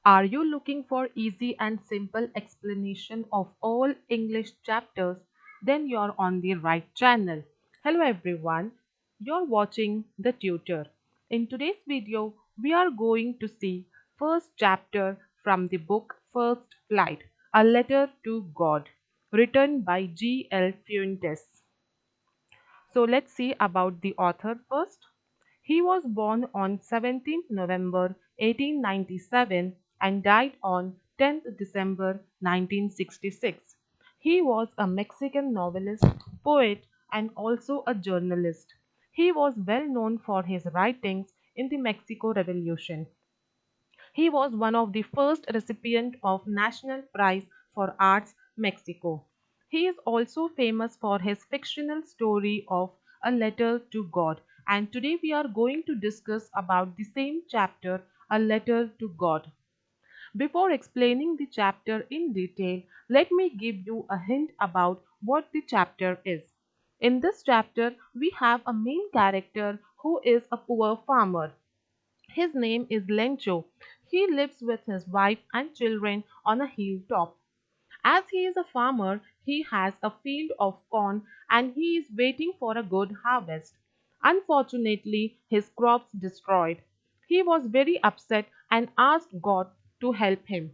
Are you looking for easy and simple explanation of all English chapters? Then you're on the right channel. Hello everyone, you're watching The Tutor. In today's video, we are going to see first chapter from the book First Flight, A Letter to God, written by G.L. Fuentes. So let's see about the author first. He was born on 17th November 1897 and died on 10th December 1966. He was a Mexican novelist, poet, and also a journalist. He was well known for his writings in the Mexico Revolution. He was one of the first recipients of National Prize for Arts Mexico. He is also famous for his fictional story of A Letter to God, and today we are going to discuss about the same chapter, A Letter to God. Before explaining the chapter in detail, let me give you a hint about what the chapter is. In this chapter, we have a main character who is a poor farmer. His name is Lencho. He lives with his wife and children on a hilltop. As he is a farmer, he has a field of corn and he is waiting for a good harvest. Unfortunately, his crops destroyed. He was very upset and asked God to help him.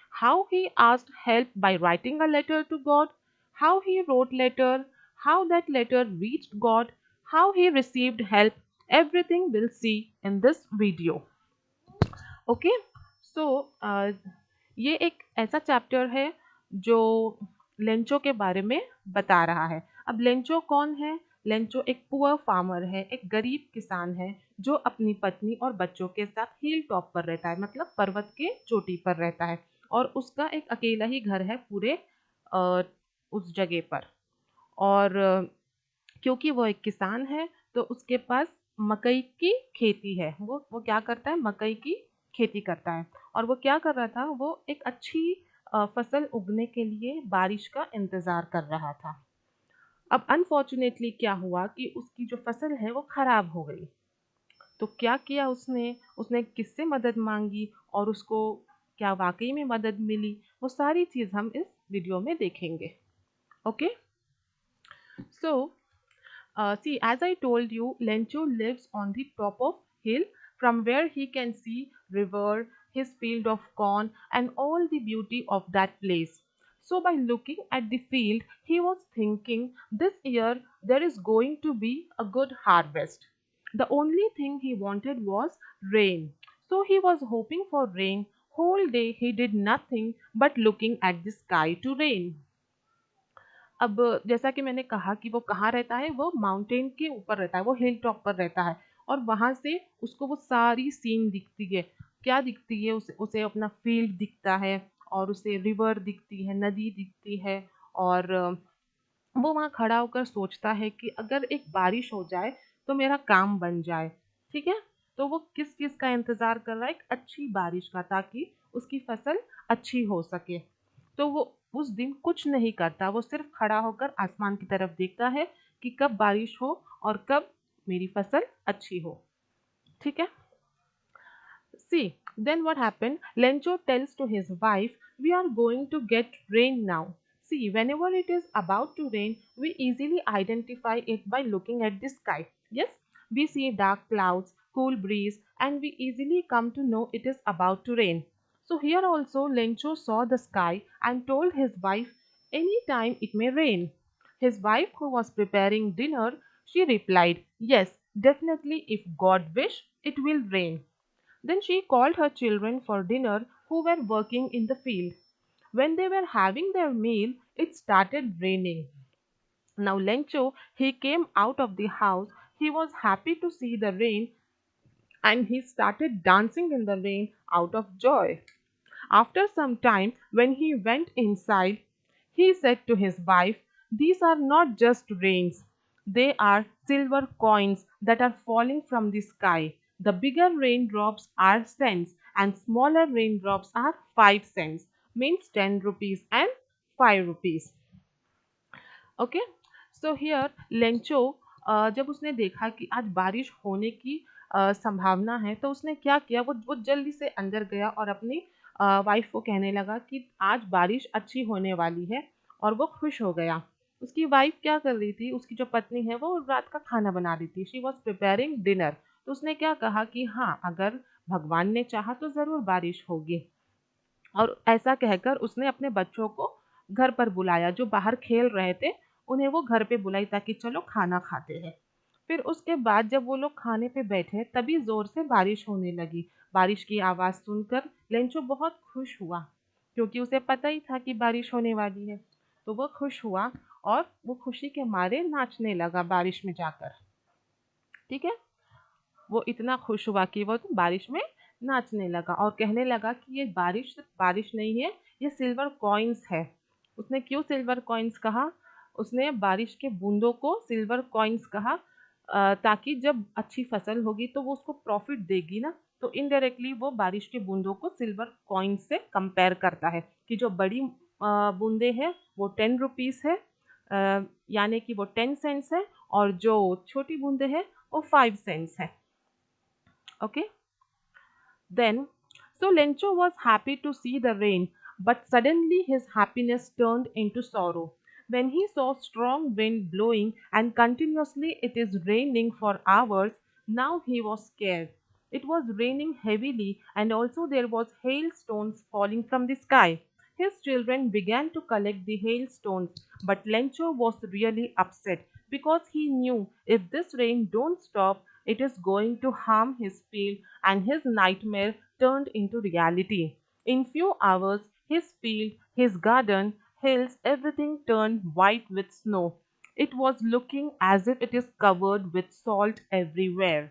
How he asked help by writing a letter to God, how he wrote letter, how that letter reached God, how he received help, everything we'll see in this video. Okay so ये एक ऐसा chapter है जो Lencho के बारे में बता रहा है। अब लेंचो कौन है? लेंचो एक पुअर फार्मर है, एक गरीब किसान है जो अपनी पत्नी और बच्चों के साथ हिल टॉप पर रहता है, मतलब पर्वत के चोटी पर रहता है और उसका एक अकेला ही घर है पूरे अ, उस जगह पर। और क्योंकि वो एक किसान है तो उसके पास मकई की खेती है। वो क्या करता है? मकई की खेती करता है। और वो क्या कर रहा था? वो एक अच्छी फसल उगने के लिए बारिश का इंतज़ार कर रहा था। अब अनफॉर्चुनेटली क्या हुआ कि उसकी जो फसल है वो खराब हो गई। तो क्या किया उसने? उसने किससे मदद माँगी और उसको क्या वाक़ई में मदद मिली? वो सारी चीज़ हम इस वीडियो में देखेंगे। Okay? So see, as I told you, Lencho lives on the top of hill from where he can see river, his field of corn, and all the beauty of that place. So by looking at the field, he was thinking this year there is going to be a good harvest. The only thing he wanted was rain. So he was hoping for rain. Whole day he did nothing but looking at the sky to rain. अब जैसा कि मैंने कहा कि वो कहाँ रहता है, वो माउंटेन के ऊपर रहता है, वो हिल टॉप पर रहता है और वहाँ से उसको वो सारी सीन दिखती है। क्या दिखती है? उसे अपना फील्ड दिखता है और उसे रिवर दिखती है, नदी दिखती है और वो वहाँ खड़ा होकर सोचता है कि अगर एक बारिश हो जाए तो मेरा काम बन जाए। ठीक है? तो वो किस चीज़ का इंतज़ार कर रहा है? एक अच्छी बारिश का, ताकि उसकी फसल अच्छी हो सके। तो वो उस दिन कुछ नहीं करता, वो सिर्फ खड़ा होकर आसमान की तरफ देखता है कि कब बारिश हो और कब मेरी फसल अच्छी हो। ठीक है? See, then what happened? Lencho tells to his wife, we are going to get rain now. See, whenever it is about to rain, we easily identify it by looking at the sky. Yes, we see dark clouds, cool breeze, and we easily come to know it is about to rain. So here also Lencho saw the sky and told his wife, anytime it may rain. His wife, who was preparing dinner, she replied, yes, definitely if God wish, it will rain. Then she called her children for dinner who were working in the field. When they were having their meal, it started raining. Now Lencho, he came out of the house. He was happy to see the rain and he started dancing in the rain out of joy. After some time, when he went inside, he said to his wife, these are not just rains, they are silver coins that are falling from the sky. The bigger raindrops are cents and smaller raindrops are 5 cents, means 10 rupees and 5 rupees. Okay so here Lencho जब उसने देखा कि आज बारिश होने की संभावना है तो उसने क्या किया, वो जल्दी से अंदर गया और अपनी वाइफ को कहने लगा कि आज बारिश अच्छी होने वाली है, और वो खुश हो गया। उसकी वाइफ क्या कर रही थी, उसकी जो पत्नी है वो रात का खाना बना रही थी, शी वॉज प्रिपेयरिंग डिनर। तो उसने क्या कहा कि हाँ, अगर भगवान ने चाहा तो ज़रूर बारिश होगी। और ऐसा कहकर उसने अपने बच्चों को घर पर बुलाया, जो बाहर खेल रहे थे उन्हें वो घर पे बुलाई ताकि चलो खाना खाते हैं। फिर उसके बाद जब वो लोग खाने पे बैठे तभी जोर से बारिश होने लगी। बारिश की आवाज़ सुनकर लेंचो बहुत खुश हुआ, क्योंकि उसे पता ही था कि बारिश होने वाली है। तो वो खुश हुआ और वो खुशी के मारे नाचने लगा बारिश में जाकर। ठीक है, वो इतना खुश हुआ कि वो तो बारिश में नाचने लगा और कहने लगा कि ये बारिश सिर्फ बारिश नहीं है, ये सिल्वर कॉइन्स है। उसने क्यों सिल्वर कॉइन्स कहा? उसने बारिश के बूंदों को सिल्वर कॉइन्स कहा, ताकि जब अच्छी फसल होगी तो वो उसको प्रॉफिट देगी ना। तो इनडायरेक्टली वो बारिश के बूंदों को सिल्वर कॉइन्स से कंपेयर करता है कि जो बड़ी बूंदे हैं वो 10 रुपीज़ है, यानी कि वो 10 सेंट्स है, और जो छोटी बूंदे हैं वो 5 सेंट्स है। Okay. Then, so Lencho was happy to see the rain, but suddenly his happiness turned into sorrow. When he saw strong wind blowing and continuously it is raining for hours, now he was scared. It was raining heavily and also there was hailstones falling from the sky. His children began to collect the hailstones, but Lencho was really upset because he knew if this rain don't stop, it is going to harm his field, and his nightmare turned into reality. In few hours, his field, his garden, hills, everything turned white with snow. It was looking as if it is covered with salt everywhere.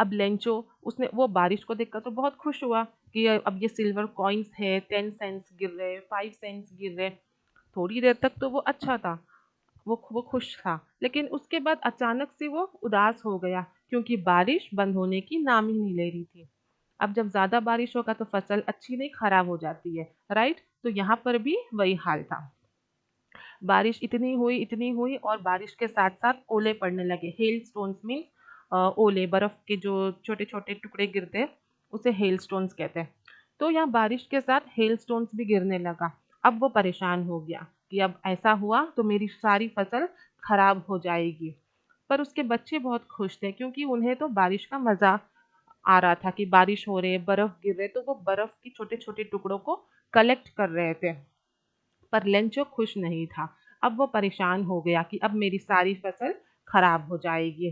अब Lencho, उसने वो बारिश को देखकर तो बहुत खुश हुआ कि अब ये सिल्वर कॉइन्स है, 10 सेंट्स गिर रहे, 5 सेंट्स गिर रहे। थोड़ी देर तक तो वो अच्छा था, वो खुश था, लेकिन उसके बाद अचानक से वो उदास हो गया, क्योंकि बारिश बंद होने की नाम ही नहीं ले रही थी। अब जब ज़्यादा बारिश होगा तो फसल अच्छी नहीं, खराब हो जाती है, राइट? तो यहाँ पर भी वही हाल था। बारिश इतनी हुई और बारिश के साथ-साथ ओले पड़ने लगे। हेल स्टोन्स मीन्स ओले, बर्फ के जो छोटे-छोटे टुकड़े गिरते हैं, उसे हेल स्टोन्स कहते हैं। तो यहाँ बारिश के साथ हेल स्टोन्स भी गिरने लगा। अब वो परेशान हो गया कि अब ऐसा हुआ तो मेरी सारी फसल खराब हो जाएगी। पर उसके बच्चे बहुत खुश थे, क्योंकि उन्हें तो बारिश का मज़ा आ रहा था कि बारिश हो रही है, बर्फ गिर रहे, तो वो बर्फ के छोटे-छोटे टुकड़ों को कलेक्ट कर रहे थे। पर लेंचो खुश नहीं था। अब वो परेशान हो गया कि अब मेरी सारी फसल खराब हो जाएगी।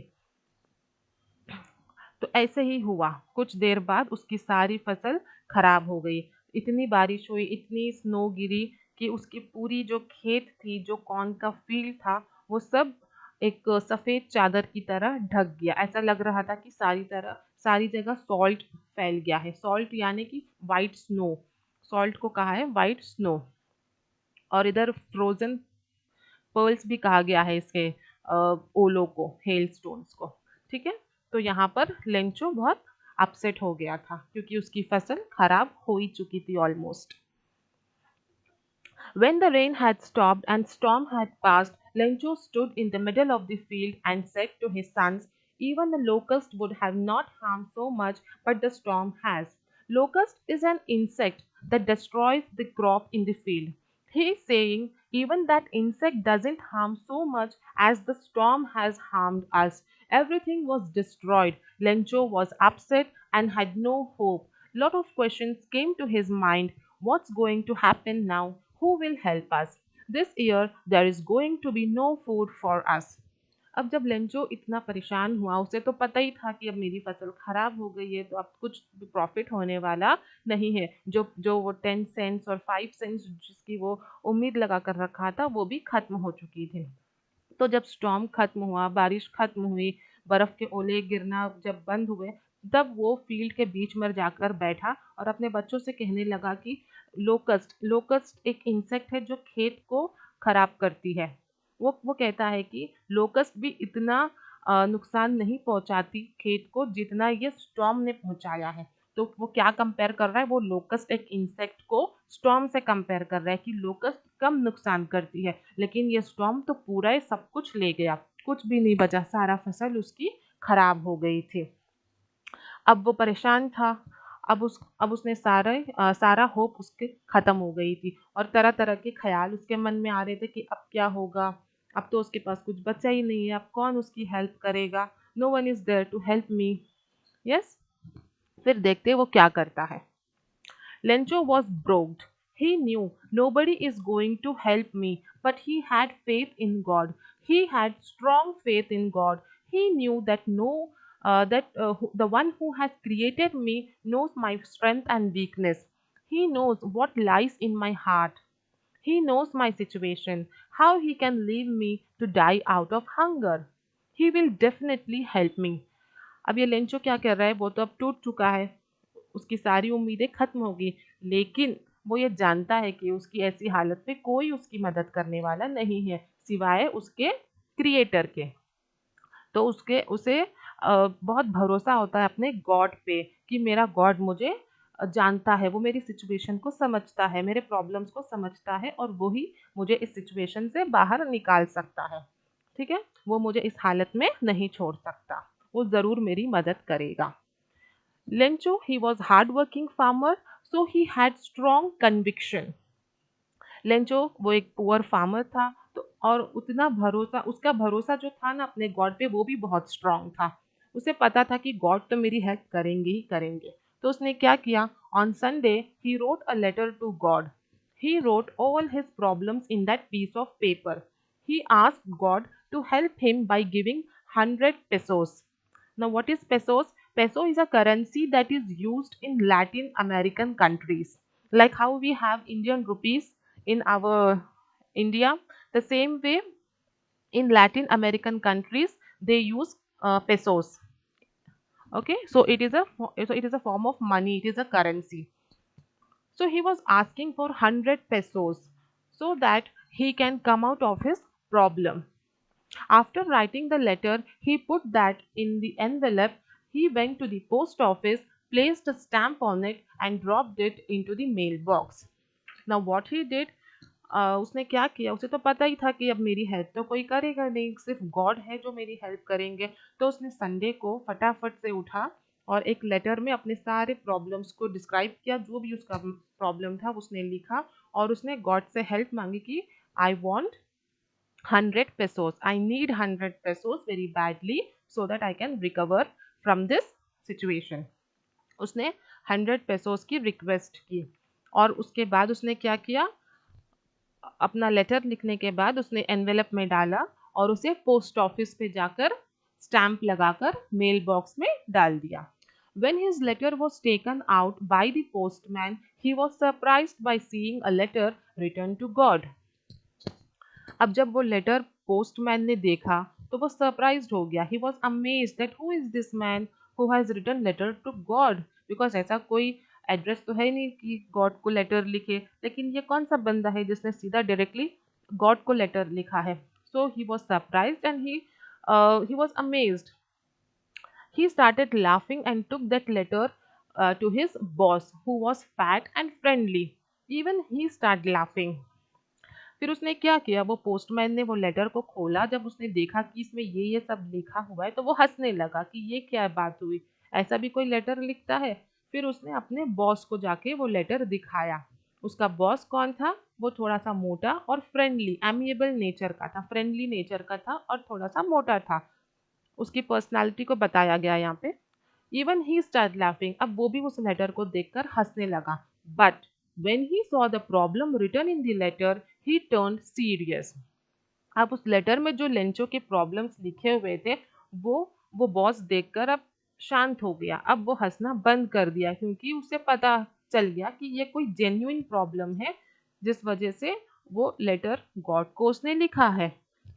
तो ऐसे ही हुआ। कुछ देर बाद उसकी सारी फसल खराब हो गई। इतनी बारिश हुई, इतनी स्नो गिरी कि उसकी पूरी जो खेत थी, जो कॉर्न का फील्ड था, वो सब एक सफ़ेद चादर की तरह ढक गया। ऐसा लग रहा था कि सारी जगह सॉल्ट फैल गया है। सॉल्ट यानी कि व्हाइट स्नो। सॉल्ट को कहा है व्हाइट स्नो। और इधर फ्रोज़न पर्ल्स भी कहा गया है इसके ओलों को, हेल स्टोन्स को। ठीक है? तो यहाँ पर लेंचो बहुत अपसेट हो गया था, क्योंकि उसकी फसल खराब हो ही चुकी थी almost. When the rain had stopped and storm had passed, Lencho stood in the middle of the field and said to his sons, even the locust would have not harmed so much, but the storm has. Locust is an insect that destroys the crop in the field. He is saying even that insect doesn't harm so much as the storm has harmed us. Everything was destroyed. Lencho was upset and had no hope. Lot of questions came to his mind. What's going to happen now? Who will help us? This year there is going to be no food for us. अब जब Lencho इतना परेशान हुआ, उसे तो पता ही था कि अब मेरी फसल खराब हो गई है, तो अब कुछ प्रॉफिट होने वाला नहीं है। जो जो वो 10 सेंट्स और 5 सेंट्स जिसकी वो उम्मीद लगा कर रखा था, वो भी खत्म हो चुकी थी। तो जब स्टॉर्म खत्म हुआ, बारिश खत्म हुई, बर्फ के ओले गिरना जब बंद हुए, तब वो फील्ड के बीच में जाकर बैठा और अपने बच्चों से कहने लगा कि लोकस्ट एक इंसेक्ट है जो खेत को खराब करती है। वो कहता है कि लोकस्ट भी इतना नुकसान नहीं पहुंचाती खेत को जितना ये स्टॉर्म ने पहुंचाया है। तो वो क्या कंपेयर कर रहा है, वो लोकस्ट एक इंसेक्ट को स्टॉर्म से कंपेयर कर रहा है कि लोकस्ट कम नुकसान करती है, लेकिन ये स्टॉर्म तो पूरा ही सब कुछ ले गया, कुछ भी नहीं बचा, सारा फसल उसकी खराब हो गई थी। अब वो परेशान था अब उसने सारा होप उसके खत्म हो गई थी और तरह तरह के ख्याल उसके मन में आ रहे थे कि अब क्या होगा। अब तो उसके पास कुछ बचा ही नहीं है, अब कौन उसकी हेल्प करेगा। No one is there to help me. Yes. फिर देखते वो क्या करता है। Lencho was broke. He knew nobody is going to help me, but he had faith in God. He had strong faith in God. He knew that the one who has created me knows my strength and weakness. He knows what lies in my heart. He knows my situation, how he can leave me to die out of hunger. He will definitely help me. अब ये Lencho क्या कर रहा है, वो तो अब टूट चुका है, उसकी सारी उम्मीदें खत्म हो गई। लेकिन वो ये जानता है कि उसकी ऐसी हालत में कोई उसकी मदद करने वाला नहीं है सिवाय उसके क्रिएटर के। तो उसके उसे बहुत भरोसा होता है अपने गॉड पे कि मेरा गॉड मुझे जानता है, वो मेरी सिचुएशन को समझता है, मेरे प्रॉब्लम्स को समझता है और वो ही मुझे इस सिचुएशन से बाहर निकाल सकता है। ठीक है, वो मुझे इस हालत में नहीं छोड़ सकता, वो ज़रूर मेरी मदद करेगा। Lencho, he was hardworking farmer, so he had strong conviction. Lencho वो एक पुअर फार्मर था, तो और उतना भरोसा, उसका भरोसा जो था ना अपने गॉड पे, वो भी बहुत स्ट्रांग था। उसे पता था कि गॉड तो मेरी हेल्प करेंगे ही करेंगे। तो उसने क्या किया, on Sunday he wrote a letter to God. He wrote all his problems in that piece of paper. He asked God to help him by giving 100 pesos. Now, what is pesos? Peso is a currency that is used in Latin American countries. Like how we have Indian rupees in our India, the same way in Latin American countries they use pesos. Okay, so it is a form of money. It is a currency. So he was asking for 100 pesos so that he can come out of his problem. After writing the letter, he put that in the envelope. He went to the post office, placed a stamp on it, and dropped it into the mailbox. Now, what he did, उसने क्या किया, उसे तो पता ही था कि अब मेरी हेल्प तो कोई करेगा नहीं, सिर्फ गॉड है जो मेरी हेल्प करेंगे। तो उसने संडे को फटाफट से उठा और एक लेटर में अपने सारे प्रॉब्लम्स को डिस्क्राइब किया, जो भी उसका प्रॉब्लम था उसने लिखा और उसने गॉड से हेल्प मांगी कि I want 100 pesos. I need 100 pesos very badly so that I can recover from this situation. उसने 100 pesos की रिक्वेस्ट की और उसके बाद उसने क्या किया, अपना लेटर लिखने के बाद उसने एनवेलप में डाला और उसे पोस्ट ऑफिस पे जाकर स्टैंप लगाकर मेल बॉक्स में डाल दिया। When his letter was taken out by the postman, he was surprised by seeing a letter written to God. अब जब वो लेटर पोस्टमैन ने देखा तो वो सरप्राइज्ड हो गया। He was amazed that who is this man who has written letter to God, because ऐसा कोई एड्रेस तो है नहीं कि गॉड को लेटर लिखे, लेकिन ये कौन सा बंदा है जिसने सीधा डायरेक्टली गॉड को लेटर लिखा है। So he was surprised and he was amazed. He started laughing and took that letter to his boss, who was fat and friendly. Even he started laughing. फिर उसने क्या किया, वो पोस्टमैन ने वो लेटर को खोला, जब उसने देखा कि इसमें ये सब लिखा हुआ है तो वो हंसने लगा कि ये क्या बात हुई, ऐसा भी कोई लेटर लिखता है। फिर उसने अपने बॉस को जाके वो लेटर दिखाया। उसका बॉस कौन था, वो थोड़ा सा मोटा और फ्रेंडली एमिएबल नेचर का था, फ्रेंडली नेचर का था और थोड़ा सा मोटा था। उसकी पर्सनालिटी को बताया गया यहाँ पे। इवन ही स्टार्ट लाफिंग, अब वो भी उस लेटर को देखकर हंसने लगा। But when he saw the problem written in the letter he turn serious. अब उस लेटर में जो लेंचो के प्रॉब्लम्स लिखे हुए थे वो वो बॉस देखकर अब शांत हो गया। अब वो हंसना बंद कर दिया क्योंकि उसे पता चल गया कि ये कोई जेन्युइन प्रॉब्लम है जिस वजह से वो लेटर गॉड को उसने लिखा है।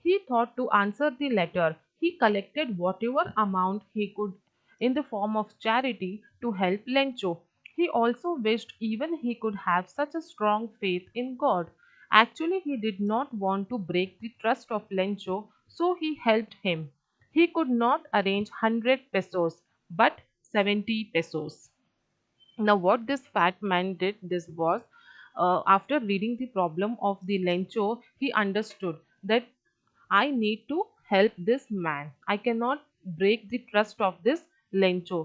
He thought to answer the letter. He collected whatever amount he could in the form of charity to help Lencho. He also wished even he could have such a strong faith in God. Actually, he did not want to break the trust of Lencho, so he helped him. He could not arrange 100 pesos, but 70 pesos. Now, what this fat man did, this was, after reading the problem of the Lencho, he understood that I need to help this man. I cannot break the trust of this Lencho.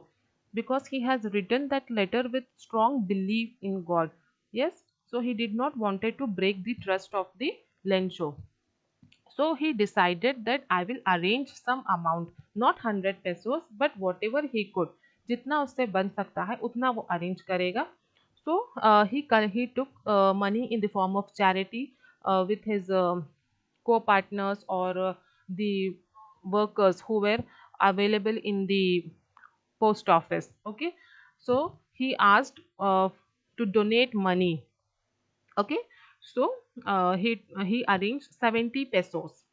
because he has written that letter with strong belief in God. Yes, so he did not wanted to break the trust of the Lencho. So he decided that I will arrange some amount, not 100 pesos, but whatever he could. जितना उससे बन सकता है उतना वो arrange करेगा. So he took money in the form of charity with his co-partners or the workers who were available in the post office. Okay, so he asked to donate money. Okay, so he arranged 70 pesos.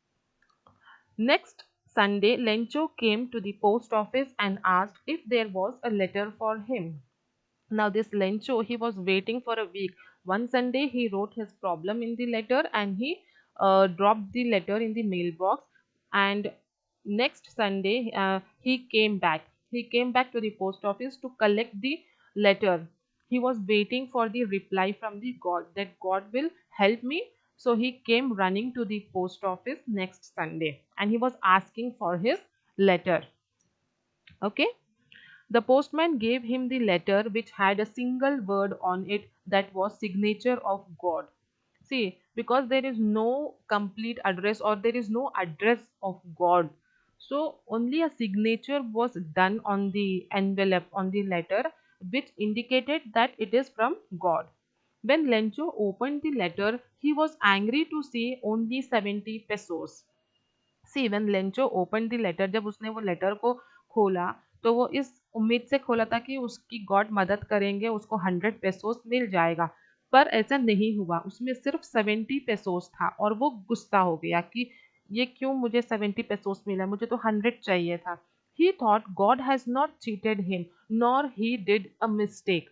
Next Sunday, Lencho came to the post office and asked if there was a letter for him. Now, this Lencho, he was waiting for a week. One Sunday, he wrote his problem in the letter and he dropped the letter in the mailbox. And next Sunday, he came back. He came back to the post office to collect the letter. He was waiting for the reply from the God that God will help me. So he came running to the post office next Sunday and he was asking for his letter. Okay. The postman gave him the letter which had a single word on it that was signature of God. See, because there is no complete address or there is no address of God. So only a signature was done on the envelope, on the letter, which indicated that it is from God. When Lencho opened the letter, he was angry to see only 70 pesos. See when Lencho open the letter, जब उसने वो letter को खोला तो वो इस उम्मीद से खोला था कि उसकी गॉड मदद करेंगे, उसको 100 पेसोस मिल जाएगा. पर ऐसा नहीं हुआ, उसमें सिर्फ 70 पेसोस था और वो गुस्सा हो गया कि ये क्यों मुझे 70 पेसोस मिला, मुझे तो 100 चाहिए था. ही thought God has not cheated him nor he did a mistake.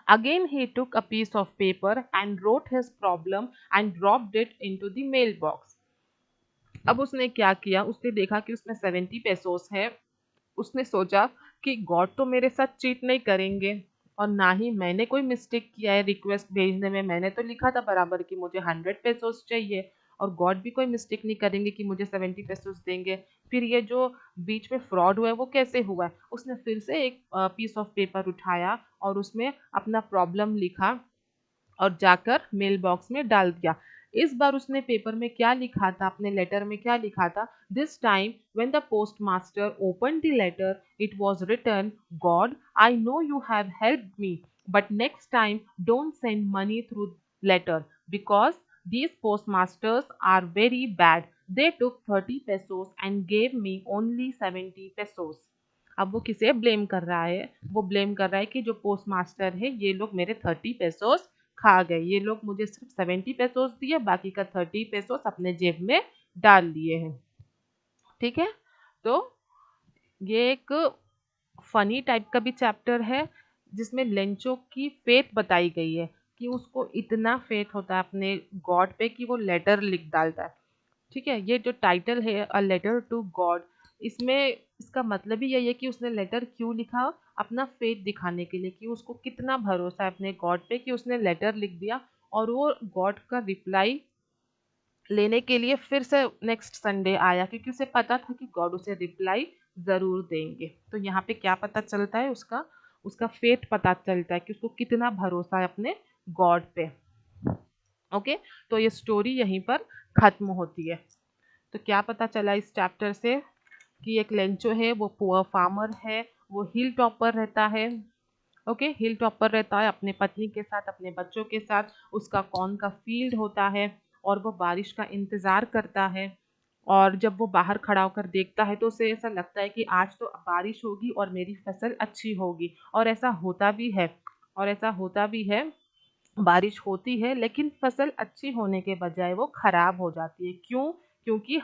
Again, he took a piece of paper and wrote his problem and dropped it into the mailbox. अब उसने क्या किया, उसने देखा कि उसमें 70 पेसोस है. उसने सोचा कि गॉड तो मेरे साथ चीट नहीं करेंगे और ना ही मैंने कोई मिस्टेक किया है रिक्वेस्ट भेजने में. मैंने तो लिखा था बराबर कि मुझे 100 पेसोस चाहिए और गॉड भी कोई मिस्टेक नहीं करेंगे कि मुझे 70 पेसोस देंगे. फिर ये जो बीच में फ्रॉड हुआ है वो कैसे हुआ है. उसने फिर से एक पीस ऑफ पेपर उठाया और उसमें अपना प्रॉब्लम लिखा और जाकर मेल बॉक्स में डाल दिया. इस बार उसने पेपर में क्या लिखा था, अपने लेटर में क्या लिखा था, this time when the postmaster open the letter it was written, God I know you have help me but next time don't send money through letter because these postmasters are very bad. They took 30 pesos and gave me only 70 pesos. अब वो किसे blame कर रहा है, वो blame कर रहा है कि जो पोस्ट मास्टर है ये लोग मेरे 30 पेसोस खा गए, ये लोग मुझे सिर्फ 70 पेसोस दिए, बाकी का 30 पेसोस अपने जेब में डाल लिए हैं. ठीक है, तो ये एक फनी टाइप का भी चैप्टर है जिसमें लेंचो की फेथ बताई गई है कि उसको इतना फेथ होता है अपने गॉड पे कि वो लेटर लिख डालता है. ठीक है, ये जो टाइटल है अ लेटर टू गॉड, इसमें इसका मतलब ही यही है कि उसने लेटर क्यों लिखा, अपना फेथ दिखाने के लिए कि उसको कितना भरोसा है अपने गॉड पे कि उसने लेटर लिख दिया और वो गॉड का रिप्लाई लेने के लिए फिर से नेक्स्ट संडे आया क्योंकि उसे पता था कि गॉड उसे रिप्लाई ज़रूर देंगे. तो यहाँ पे क्या पता चलता है, उसका उसका फेथ पता चलता है कि उसको कितना भरोसा है अपने गॉड पे. ओके, तो ये स्टोरी यहीं पर ख़त्म होती है. तो क्या पता चला इस चैप्टर से कि एक लेंचो है, वो पुअर फार्मर है, वो हिल टॉपर रहता है. ओके, हिल टॉपर रहता है अपने पत्नी के साथ, अपने बच्चों के साथ. उसका कॉर्न का फील्ड होता है और वो बारिश का इंतज़ार करता है. और जब वो बाहर खड़ा होकर देखता है तो उसे ऐसा लगता है कि आज तो बारिश होगी और मेरी फसल अच्छी होगी. और ऐसा होता भी है, और ऐसा होता भी है, बारिश होती है लेकिन फसल अच्छी होने के बजाय वो खराब हो जाती है. क्यों? क्योंकि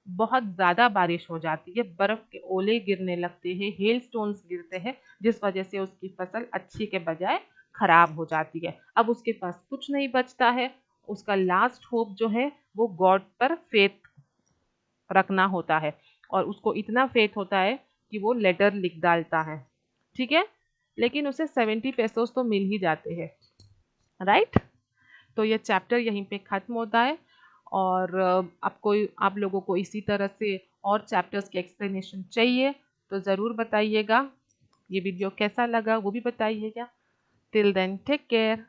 बहुत ज़्यादा बारिश हो जाती है, बर्फ़ के ओले गिरने लगते हैं, हेल स्टोन्स गिरते हैं, जिस वजह से उसकी फसल अच्छी के बजाय खराब हो जाती है. अब उसके पास कुछ नहीं बचता है, उसका लास्ट होप जो है वो गॉड पर फेथ रखना होता है और उसको इतना फेथ होता है कि वो लेटर लिख डालता है. ठीक है, लेकिन उसे 70 पेसोस तो मिल ही जाते हैं, राइट. तो ये चैप्टर यहीं पे ख़त्म होता है और आपको, आप लोगों को इसी तरह से और चैप्टर्स के एक्सप्लेनेशन चाहिए तो ज़रूर बताइएगा. ये वीडियो कैसा लगा वो भी बताइएगा। Till then take care.